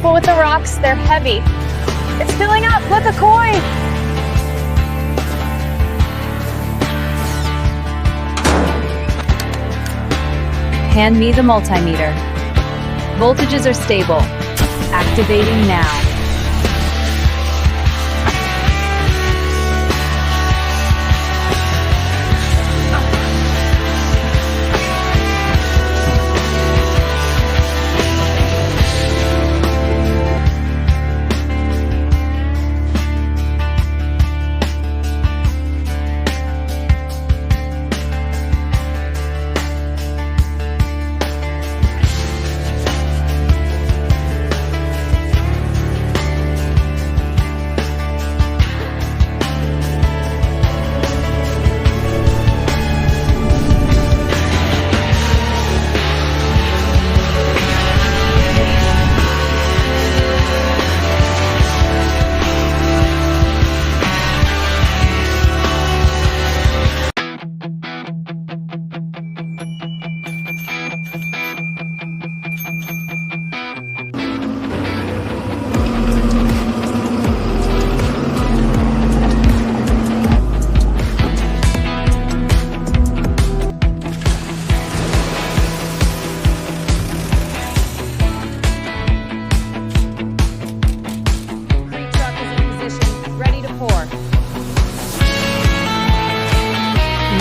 Careful with the rocks, they're heavy. It's filling up, flip a coin! Hand me the multimeter. Voltages are stable. Activating now.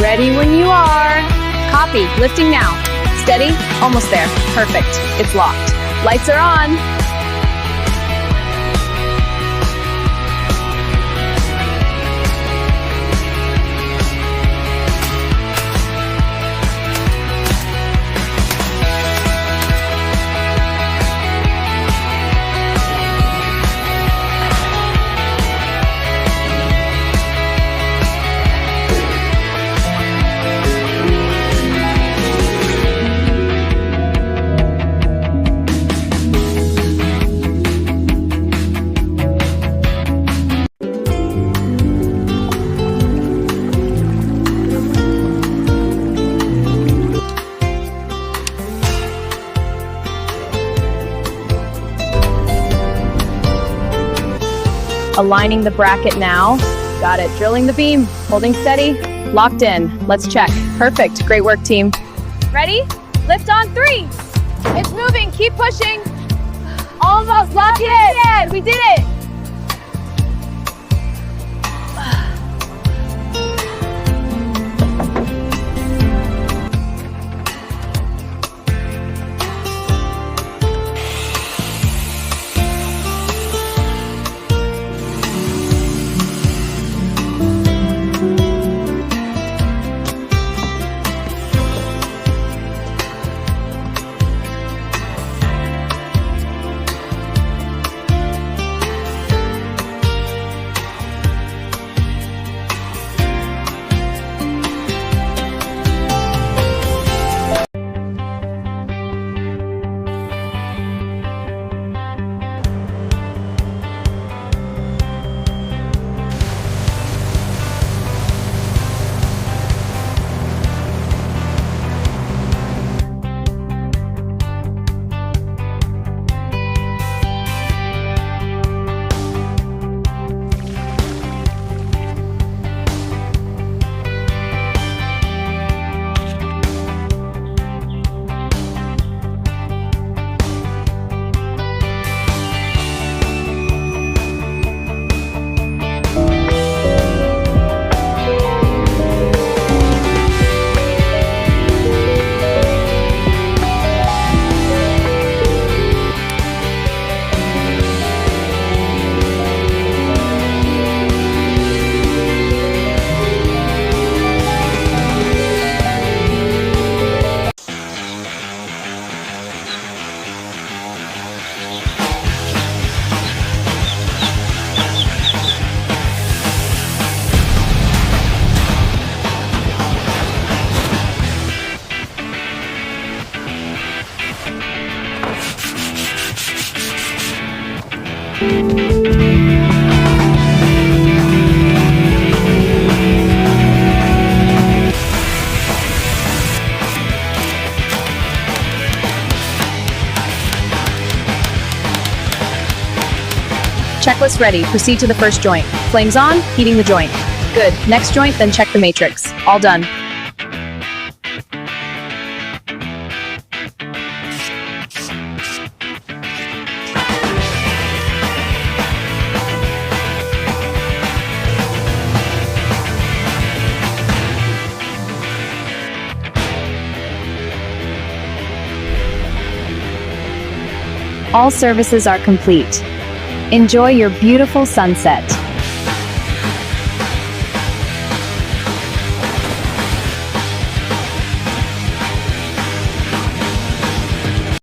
Ready when you are. Copy, lifting now. Steady, almost there. Perfect, it's locked. Lights are on. Aligning the bracket now. Got it. Drilling the beam. Holding steady. Locked in. Let's check. Perfect. Great work, team. Ready? Lift on 3. It's moving. Keep pushing. Almost. Lock it in. We did it. Checklist ready. Proceed to the first joint. Flames on, heating the joint. Good. Next joint, then check the matrix. All done. All services are complete. Enjoy your beautiful sunset.